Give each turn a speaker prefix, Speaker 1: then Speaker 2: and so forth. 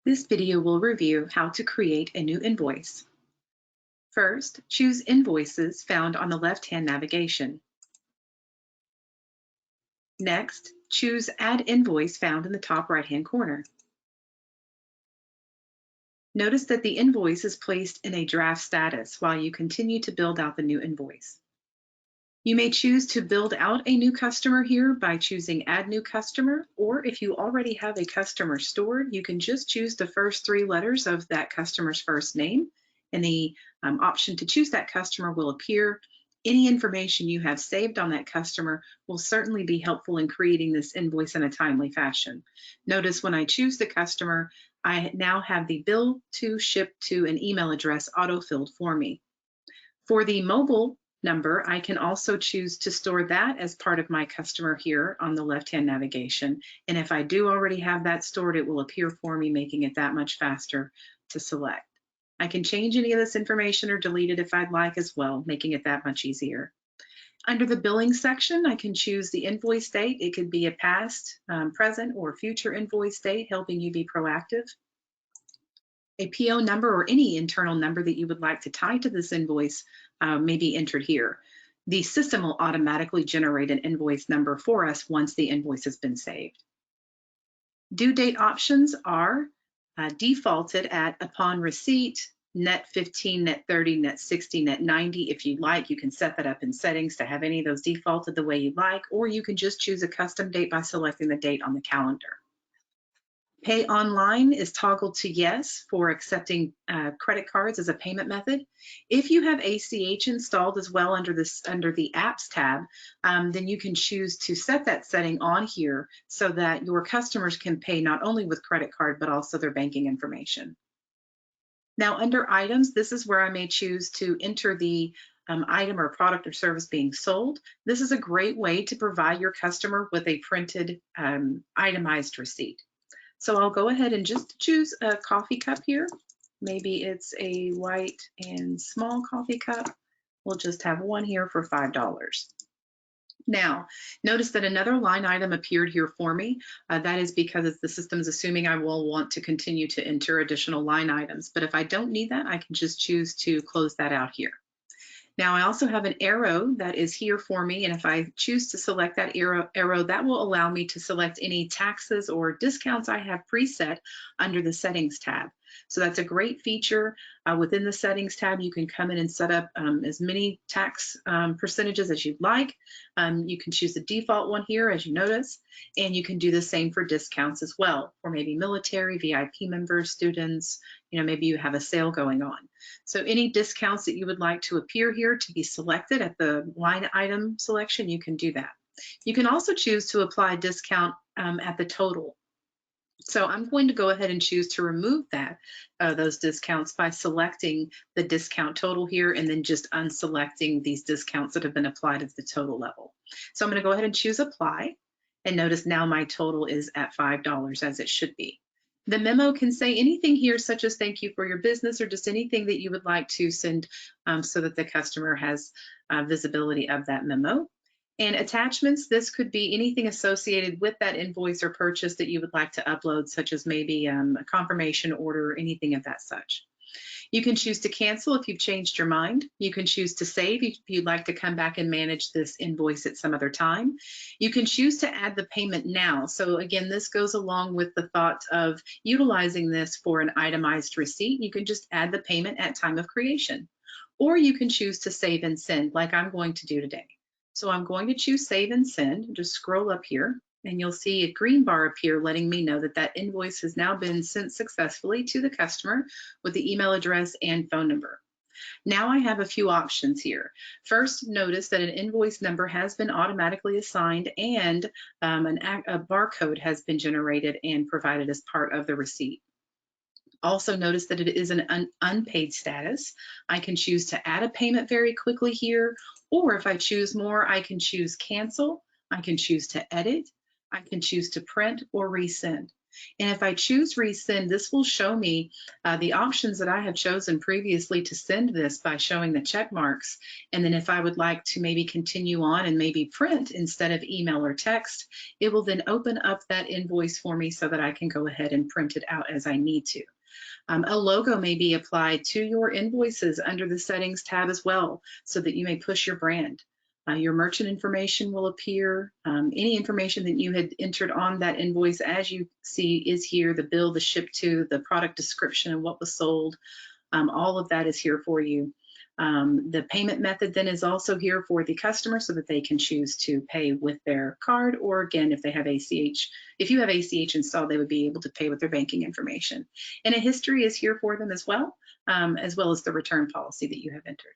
Speaker 1: This video will review how to create a new invoice. First, choose Invoices found on the left-hand navigation. Next, choose Add Invoice found in the top right-hand corner. Notice that the invoice is placed in a draft status while you continue to build out the new invoice. You may choose to build out a new customer here by choosing Add New Customer, or if you already have a customer stored, you can just choose the first three letters of that customer's first name, and the option to choose that customer will appear. Any information you have saved on that customer will certainly be helpful in creating this invoice in a timely fashion. Notice when I choose the customer, I now have the bill to, ship to, and email address auto-filled for me. For the mobile number, I can also choose to store that as part of my customer here on the left-hand navigation. And if I do already have that stored, it will appear for me, making it that much faster to select. I can change any of this information or delete it if I'd like as well, making it that much easier. Under the billing section, I can choose the invoice date. It could be a past, present, or future invoice date, helping you be proactive. A PO number or any internal number that you would like to tie to this invoice may be entered here. The system will automatically generate an invoice number for us once the invoice has been saved. Due date options are defaulted at upon receipt, net 15, net 30, net 60, net 90. If you'd like, you can set that up in settings to have any of those defaulted the way you like, or you can just choose a custom date by selecting the date on the calendar. Pay online is toggled to yes for accepting credit cards as a payment method. If you have ACH installed as well under the apps tab, then you can choose to set that setting on here so that your customers can pay not only with credit card, but also their banking information. Now under items, this is where I may choose to enter the item or product or service being sold. This is a great way to provide your customer with a printed itemized receipt. So I'll go ahead and just choose a coffee cup here. Maybe it's a white and small coffee cup. We'll just have one here for $5. Now, notice that another line item appeared here for me. That is because the system is assuming I will want to continue to enter additional line items. But if I don't need that, I can just choose to close that out here. Now I also have an arrow that is here for me, and if I choose to select that arrow, that will allow me to select any taxes or discounts I have preset under the settings tab. So that's a great feature. Within the settings tab, you can come in and set up as many tax percentages as you'd like. You can choose the default one here, as you notice, and you can do the same for discounts as well, for maybe military, VIP members, students, maybe you have a sale going on. So any discounts that you would like to appear here to be selected at the line item selection, you can do that. You can also choose to apply a discount at the total. So I'm going to go ahead and choose to remove those discounts by selecting the discount total here and then just unselecting these discounts that have been applied at the total level. So I'm going to go ahead and choose apply, and notice now my total is at $5 as it should be. The memo can say anything here such as thank you for your business or just anything that you would like to send so that the customer has visibility of that memo. And attachments, this could be anything associated with that invoice or purchase that you would like to upload, such as maybe a confirmation order or anything of that such. You can choose to cancel if you've changed your mind. You can choose to save if you'd like to come back and manage this invoice at some other time. You can choose to add the payment now. So again, this goes along with the thought of utilizing this for an itemized receipt. You can just add the payment at time of creation. Or you can choose to save and send like I'm going to do today. So I'm going to choose save and send. Just scroll up here and you'll see a green bar appear letting me know that that invoice has now been sent successfully to the customer with the email address and phone number. Now I have a few options here. First, notice that an invoice number has been automatically assigned and a barcode has been generated and provided as part of the receipt. Also notice that it is an unpaid status. I can choose to add a payment very quickly here, or if I choose more, I can choose cancel, I can choose to edit, I can choose to print or resend. And if I choose resend, this will show me the options that I have chosen previously to send this by showing the check marks. And then if I would like to maybe continue on and maybe print instead of email or text, it will then open up that invoice for me so that I can go ahead and print it out as I need to. A logo may be applied to your invoices under the settings tab as well, so that you may push your brand. Your merchant information will appear. Any information that you had entered on that invoice, as you see, is here: the bill, the ship to, the product description, and what was sold. All of that is here for you. The payment method then is also here for the customer so that they can choose to pay with their card, or again, if they have ACH, if you have ACH installed, they would be able to pay with their banking information. And a history is here for them as well as the return policy that you have entered.